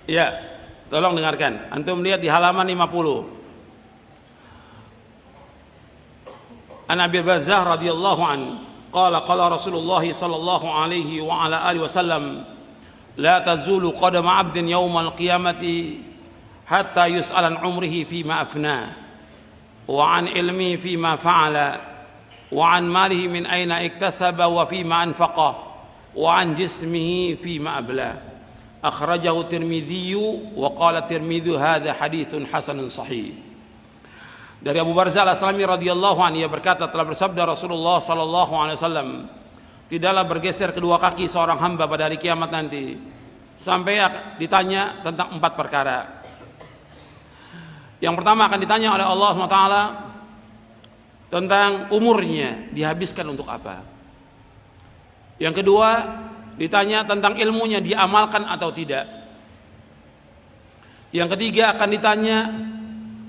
Ya, tolong dengarkan. Antum lihat di halaman 50. An Abi Bazzah radhiyallahu an qala qala Rasulullah sallallahu alaihi wa ala alihi wasallam la tazulu qadama 'abdin yaumal qiyamati hatta yus'ala an umrihi fima afna wa an ilmihi fima fa'ala wa an malihi min aina iktasaba wa fima anfaqa wa an jismihi fima abla. Akhrajahu Tirmidzi wa qala Tirmidzi hadza haditsun hasanun sahih. Dari Abu Barzah Al-Aslami radhiyallahu anhu, ia berkata, telah bersabda Rasulullah sallallahu alaihi wasallam, tidaklah bergeser kedua kaki seorang hamba pada hari kiamat nanti sampai ditanya tentang 4 perkara. Yang pertama akan ditanya oleh Allah SWT tentang umurnya, dihabiskan untuk apa. Yang kedua ditanya tentang ilmunya, diamalkan atau tidak. Yang ketiga akan ditanya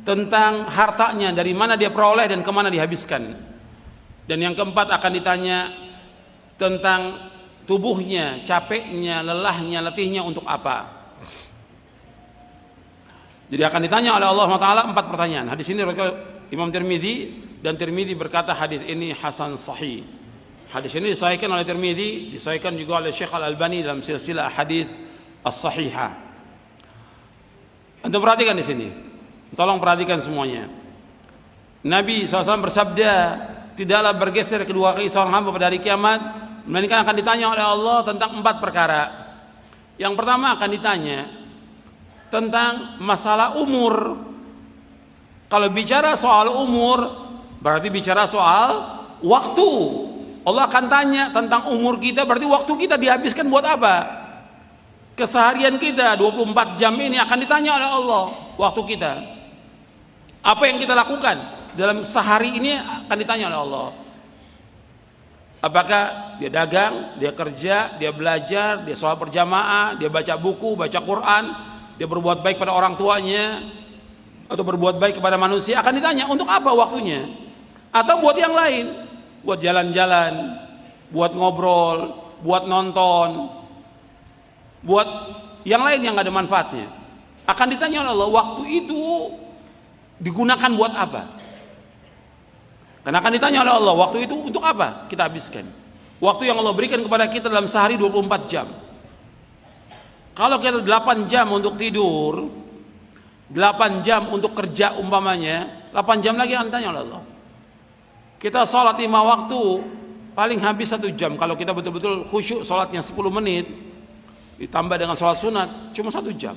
tentang hartanya, dari mana dia peroleh dan kemana dihabiskan. Dan yang keempat akan ditanya tentang tubuhnya, capeknya, lelahnya, letihnya untuk apa. Jadi akan ditanya oleh Allah SWT 4 pertanyaan. Hadis ini Imam Tirmidzi, dan Tirmidzi berkata hadis ini hasan sahih. Hadis ini disahihkan oleh Tirmidzi, disahihkan juga oleh Syekh Al-Albani dalam silsilah hadis as-sahihah. Anda perhatikan di sini. Tolong perhatikan semuanya. Nabi SAW bersabda, tidaklah bergeser kedua kaki seorang hamba pada hari kiamat, melainkan akan ditanya oleh Allah tentang 4 perkara. Yang pertama akan ditanya tentang masalah umur. Kalau bicara soal umur, berarti bicara soal waktu. Allah akan tanya tentang umur kita, berarti waktu kita dihabiskan buat apa? Keseharian kita 24 jam ini akan ditanya oleh Allah, waktu kita. Apa yang kita lakukan dalam sehari ini akan ditanya oleh Allah. Apakah dia dagang, dia kerja, dia belajar, dia sholat berjamaah, dia baca buku, baca Quran, dia berbuat baik pada orang tuanya, atau berbuat baik kepada manusia, akan ditanya untuk apa waktunya. Atau buat yang lain, buat jalan-jalan, buat ngobrol, buat nonton, buat yang lain yang gak ada manfaatnya. Akan ditanya oleh Allah, waktu itu digunakan buat apa? Karena akan ditanya oleh Allah, waktu itu untuk apa kita habiskan? Waktu yang Allah berikan kepada kita dalam sehari 24 jam. Kalau kita 8 jam untuk tidur, 8 jam untuk kerja umpamanya, 8 jam lagi akan ditanya oleh Allah. Kita sholat 5 waktu, paling habis 1 jam. Kalau kita betul-betul khusyuk sholatnya 10 menit, ditambah dengan sholat sunat, cuma 1 jam.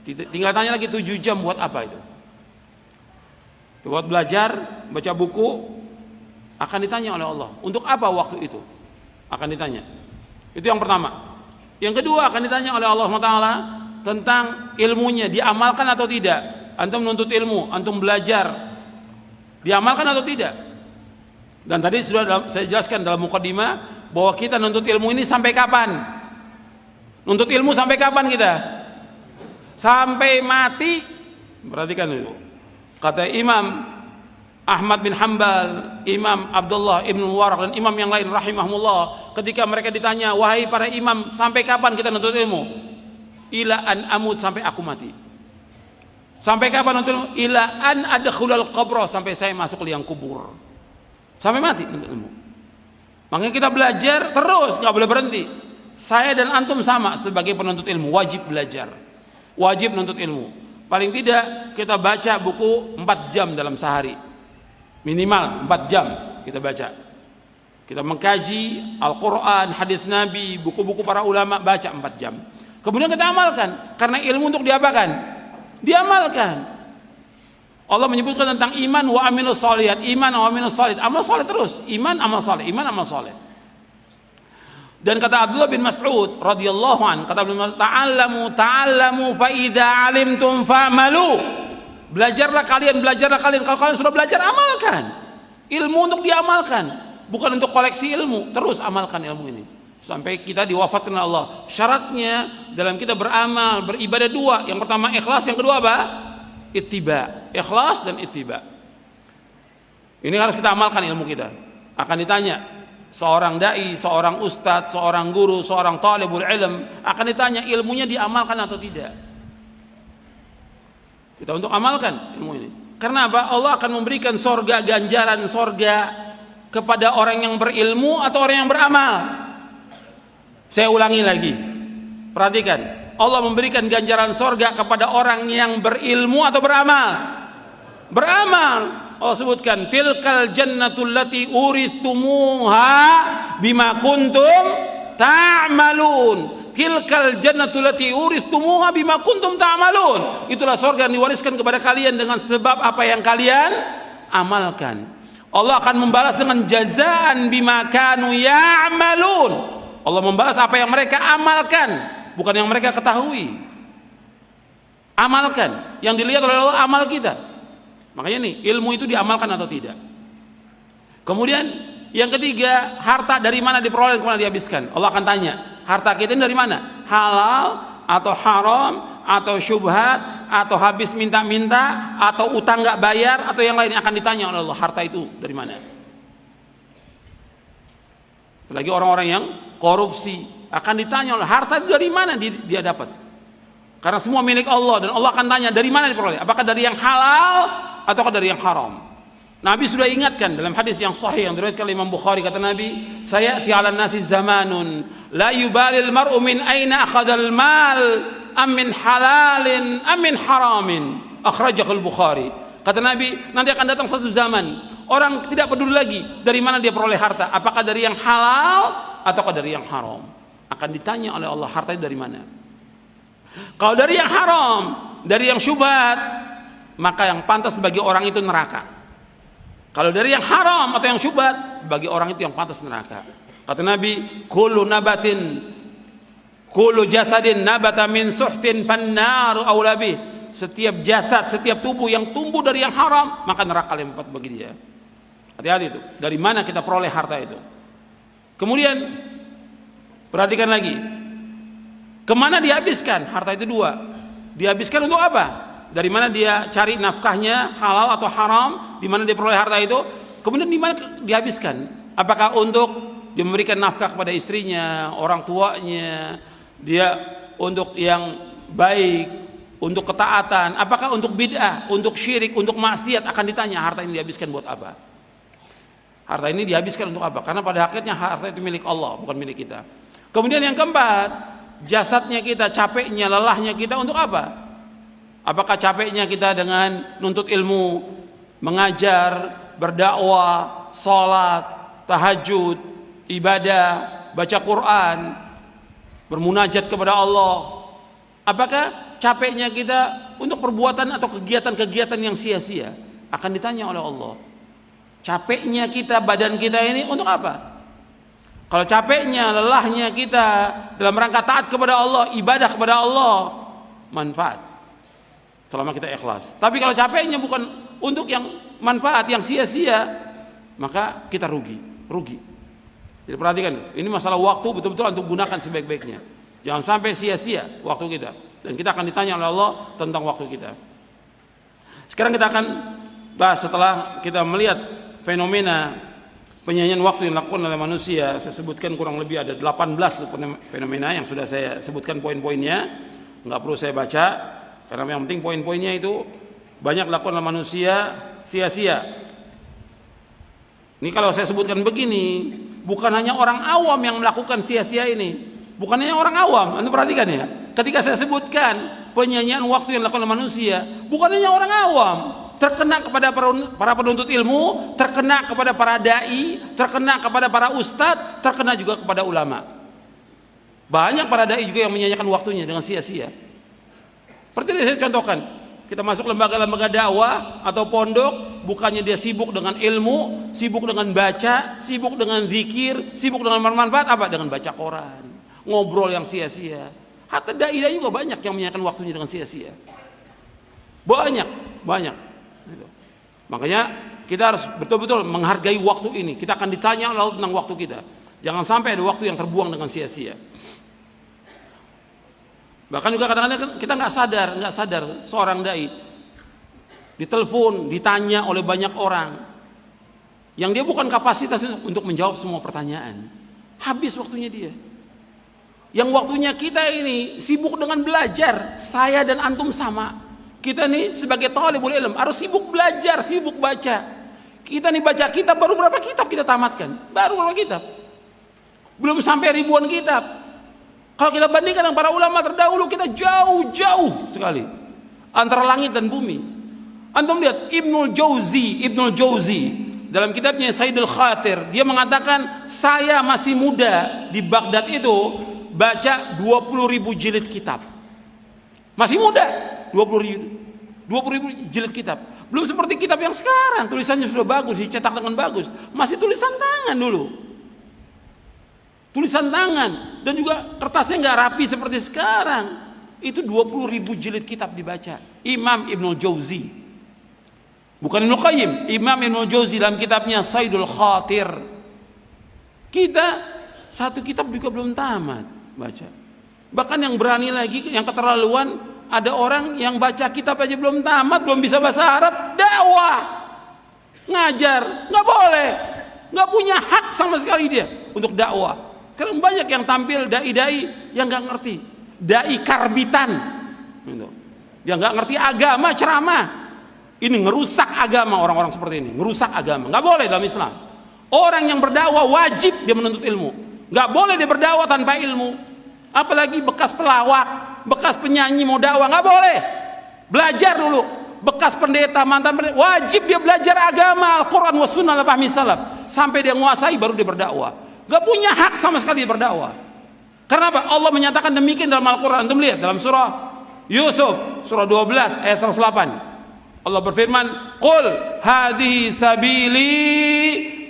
Tinggal tanya lagi 7 jam buat apa itu? Buat belajar, baca buku, akan ditanya oleh Allah. Untuk apa waktu itu? Akan ditanya. Itu yang pertama. Yang kedua akan ditanya oleh Allah SWT tentang ilmunya, diamalkan atau tidak. Antum menuntut ilmu, antum belajar, diamalkan atau tidak. Dan tadi sudah saya jelaskan dalam mukaddimah bahwa kita nuntut ilmu ini sampai kapan? Nuntut ilmu sampai kapan kita? Sampai mati. Perhatikan itu. Kata Imam Ahmad bin Hanbal, Imam Abdullah ibn Mubarak, dan imam yang lain rahimahumullah, ketika mereka ditanya, wahai para imam, sampai kapan kita nuntut ilmu? Ila an amut, sampai aku mati. Sampai kapan nuntut ilmu? Ila an adkhulal qabra, sampai saya masuk ke liang kubur. Sampai mati nuntut ilmu. Makanya kita belajar terus, nggak boleh berhenti. Saya dan antum sama sebagai penuntut ilmu, wajib belajar, wajib menuntut ilmu. Paling tidak kita baca buku 4 jam dalam sehari, minimal 4 jam kita baca. Kita mengkaji Al-Quran, hadits Nabi, buku-buku para ulama, baca 4 jam. Kemudian kita amalkan, karena ilmu untuk diapakan? Diamalkan. Allah menyebutkan tentang iman wa amilus sholihat, iman wa amilus sholihat, amal soleh terus, iman amal soleh, iman amal soleh. Dan kata Abdullah bin Mas'ud radhiyallahu an, kata Abdullah bin Mas'ud, ta'allamu fa idza 'alimtum fa'malu. Belajarlah kalian. Kalau kalian sudah belajar, amalkan. Ilmu untuk diamalkan, bukan untuk koleksi ilmu. Terus amalkan ilmu ini sampai kita diwafatkan oleh Allah. Syaratnya dalam kita beramal, beribadah 2. Yang pertama ikhlas, yang kedua apa? Ittiba. Ikhlas dan ittiba. Ini harus kita amalkan ilmu kita. Akan ditanya seorang dai, seorang ustadz, seorang guru, seorang talibul ilm, akan ditanya ilmunya diamalkan atau tidak. Kita untuk amalkan ilmu ini. Karena apa? Allah akan memberikan sorga, ganjaran sorga kepada orang yang berilmu atau orang yang beramal. Saya ulangi lagi, perhatikan, Allah memberikan ganjaran sorga kepada orang yang berilmu atau beramal. Beramal. Allah sebutkan, tilkal jannatul lati urithumuha bima kuntum ta'malun. Tilkal jannatul lati urithumuha bima kuntum ta'malun. Itulah surga yang diwariskan kepada kalian dengan sebab apa yang kalian amalkan. Allah akan membalas dengan jazaan bima kanu ya'malun. Allah membalas apa yang mereka amalkan, bukan yang mereka ketahui. Amalkan. Yang dilihat oleh Allah amal kita. Makanya nih, ilmu itu diamalkan atau tidak. Kemudian yang ketiga, harta dari mana diperoleh, kemana dihabiskan. Allah akan tanya, harta kita ini dari mana? Halal atau haram atau syubhat atau habis minta-minta atau utang nggak bayar atau yang lain, akan ditanya oleh Allah, harta itu dari mana. Apalagi orang-orang yang korupsi akan ditanya oleh harta itu dari mana dia dapat. Karena semua milik Allah dan Allah akan tanya dari mana diperoleh. Apakah dari yang halal ataukah dari yang haram. Nabi sudah ingatkan dalam hadis yang sahih yang diriwayatkan oleh Imam Bukhari, kata Nabi, sayati 'alan nasi zamanun la yubalil mar'u min aina akhadhal mal am min halalin am min haramin, akhrajahul Bukhari. Kata Nabi, nanti akan datang satu zaman orang tidak peduli lagi dari mana dia peroleh harta, apakah dari yang halal ataukah dari yang haram. Akan ditanya oleh Allah, harta itu dari mana. Kalau dari yang haram, dari yang syubhat, maka yang pantas bagi orang itu neraka. Kalau dari yang haram atau yang syubhat, bagi orang itu yang pantas neraka. Kata Nabi, kullu nabatin, kullu jasadin nabata min suhtin fannaru aula bih. Setiap jasad, setiap tubuh yang tumbuh dari yang haram, maka neraka lebih tepat bagi dia. Hati-hati itu. Dari mana kita peroleh harta itu? Kemudian perhatikan lagi, kemana dihabiskan harta itu? Dua, dihabiskan untuk apa? Dari mana dia cari nafkahnya, halal atau haram, di mana dia peroleh harta itu, kemudian di mana dihabiskan. Apakah untuk dia memberikan nafkah kepada istrinya, orang tuanya, dia untuk yang baik, untuk ketaatan, apakah untuk bid'ah, untuk syirik, untuk maksiat, akan ditanya harta ini dihabiskan buat apa. Harta ini dihabiskan untuk apa? Karena pada akhirnya harta itu milik Allah, bukan milik kita. Kemudian yang keempat, jasadnya kita, capeknya, lelahnya kita untuk apa? Apakah capeknya kita dengan nuntut ilmu, mengajar, berdakwah, sholat, tahajud, ibadah, baca Quran, bermunajat kepada Allah? Apakah capeknya kita untuk perbuatan atau kegiatan-kegiatan yang sia-sia? Akan ditanya oleh Allah. Capeknya kita, badan kita ini untuk apa? Kalau capeknya, lelahnya kita dalam rangka taat kepada Allah, ibadah kepada Allah, manfaat selama kita ikhlas. Tapi kalau capeknya bukan untuk yang manfaat, yang sia-sia, maka kita rugi. Jadi perhatikan, ini masalah waktu betul-betul untuk gunakan sebaik-baiknya. Jangan sampai sia-sia waktu kita. Dan kita akan ditanya oleh Allah tentang waktu kita. Sekarang kita akan bahas, setelah kita melihat fenomena penyanyian waktu yang dilakukan oleh manusia. Saya sebutkan kurang lebih ada 18 fenomena yang sudah saya sebutkan poin-poinnya. Nggak perlu saya baca, karena yang penting poin-poinnya itu banyak dilakukan oleh manusia sia-sia. Ini kalau saya sebutkan begini, bukan hanya orang awam yang melakukan sia-sia ini, bukan hanya orang awam. Anda perhatikan ya, ketika saya sebutkan penyanyian waktu yang dilakukan oleh manusia, bukan hanya orang awam, terkena kepada para penuntut ilmu, terkena kepada para dai, terkena kepada para ustadz, terkena juga kepada ulama. Banyak para dai juga yang menyanyikan waktunya dengan sia-sia. Seperti yang saya contohkan, kita masuk lembaga-lembaga dakwah atau pondok, bukannya dia sibuk dengan ilmu, sibuk dengan baca, sibuk dengan zikir, sibuk dengan bermanfaat, apa? Dengan baca koran, ngobrol yang sia-sia. Hatta dai-dai juga banyak yang menyanyikan waktunya dengan sia-sia. Banyak. Makanya kita harus betul-betul menghargai waktu ini. Kita akan ditanya lalu tentang waktu kita. Jangan sampai ada waktu yang terbuang dengan sia-sia. Bahkan juga kadang-kadang kita nggak sadar seorang dai ditelepon, ditanya oleh banyak orang yang dia bukan kapasitas untuk menjawab semua pertanyaan. Habis waktunya dia. Yang waktunya kita ini sibuk dengan belajar, saya dan antum sama. Kita nih sebagai talibul ilm harus sibuk belajar, sibuk baca. Kita nih baca kitab, baru berapa kitab kita tamatkan? Baru berapa kitab? Belum sampai ribuan kitab. Kalau kita bandingkan dengan para ulama terdahulu, kita jauh-jauh sekali antara langit dan bumi. Antum lihat Ibnul Jauzi dalam kitabnya Saidul Khatir, dia mengatakan saya masih muda di Baghdad itu baca 20.000 jilid kitab. Masih muda, 20.000 jilid kitab. Belum seperti kitab yang sekarang, tulisannya sudah bagus, dicetak dengan bagus. Masih tulisan tangan dulu. Tulisan tangan, dan juga kertasnya nggak rapi seperti sekarang. Itu 20.000 jilid kitab dibaca. Imam Ibnul Jauzi, bukan Ibnu Qayyim, Imam Ibnul Jauzi dalam kitabnya Saidul Khatir. Kita satu kitab juga belum tamat baca. Bahkan yang berani lagi, yang keterlaluan, ada orang yang baca kitab aja belum tamat, belum bisa bahasa Arab, dakwah, ngajar, nggak boleh, nggak punya hak sama sekali dia untuk dakwah. Karena banyak yang tampil dai-dai yang nggak ngerti, dai karbitan, yang nggak ngerti agama, ceramah. Ini ngerusak agama, orang-orang seperti ini, ngerusak agama. Nggak boleh dalam Islam. Orang yang berdakwah wajib dia menuntut ilmu, nggak boleh dia berdakwah tanpa ilmu. Apalagi bekas pelawak, bekas penyanyi mau dakwah, nggak boleh. Belajar dulu. Bekas pendeta, mantan pendeta, wajib dia belajar agama, Al-Quran wa sunnah ala fahmi salaf, sampai dia menguasai baru dia berdakwah. Nggak punya hak sama sekali dia berdakwah. Kenapa? Allah menyatakan demikian dalam Al-Quran. Antum lihat dalam surah Yusuf, surah 12 ayat 108. Allah berfirman, "Qul hadhihi sabili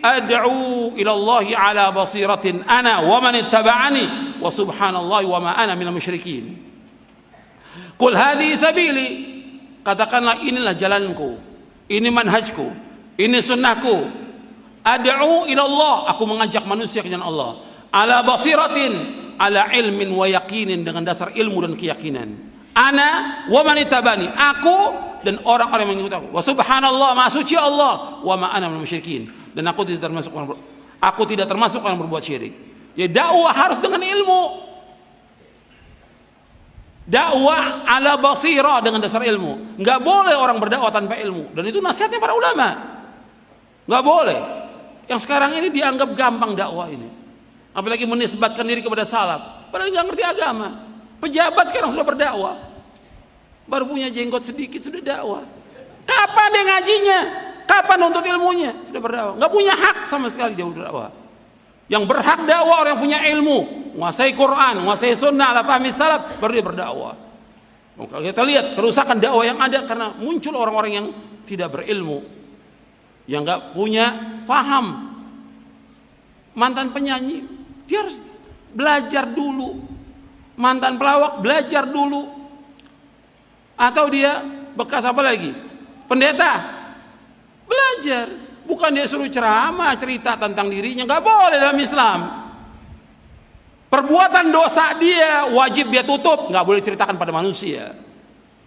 ad'u ila Allah ala basiratin ana wa man ittaba'ani wa subhanallahi wa ma ana minal musyrikin." Qul hadhihi sabili, katakanlah inilah jalanku, ini manhajku, ini sunnahku. Ad'u ila Allah, aku mengajak manusia ke jalan Allah. Ala basiratin, ala ilmin wa yaqinin, dengan dasar ilmu dan keyakinan. Ana wa man ittaba'ani, aku dan orang-orang yang mengikut aku. Wa subhanallah, maha suci Allah, wa ma ana minal musyrikin, dan aku tidak termasuk orang berbuat syirik. Ya, dakwah harus dengan ilmu. Dakwah ala basirah, dengan dasar ilmu. Enggak boleh orang berdakwah tanpa ilmu, dan itu nasihatnya para ulama. Enggak boleh. Yang sekarang ini dianggap gampang dakwah ini. Apalagi menisbatkan diri kepada salaf, padahal enggak ngerti agama. Pejabat sekarang sudah berdakwah. Baru punya jenggot sedikit sudah dakwah. Kapan dia ngajinya? Kapan nuntut ilmunya? Sudah berdakwah. Nggak punya hak sama sekali dia berdakwah. Yang berhak dakwah orang yang punya ilmu, menguasai Quran, menguasai sunnah, ala fahmi salaf, baru dia berdakwah. Kalau kita lihat kerusakan dakwah yang ada karena muncul orang-orang yang tidak berilmu, yang nggak punya faham. Mantan penyanyi, dia harus belajar dulu. Mantan pelawak, belajar dulu. Atau dia bekas apa lagi? Pendeta, belajar. Bukan dia suruh ceramah, cerita tentang dirinya. Nggak boleh dalam Islam. Perbuatan dosa dia wajib dia tutup, nggak boleh ceritakan pada manusia.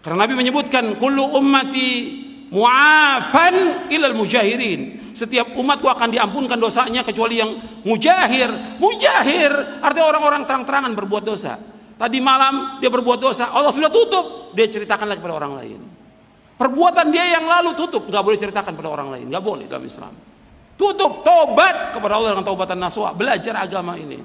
Karena Nabi menyebutkan, kullu ummati mu'afan ilal mujahirin. Setiap umatku akan diampunkan dosanya kecuali yang mujahir. Mujahir artinya orang-orang terang-terangan berbuat dosa. Tadi malam dia berbuat dosa, Allah sudah tutup, dia ceritakan lagi kepada orang lain. Perbuatan dia yang lalu tutup, nggak boleh ceritakan pada orang lain, nggak boleh dalam Islam. Tutup, tobat kepada Allah dengan taubatan nasuha, belajar agama ini.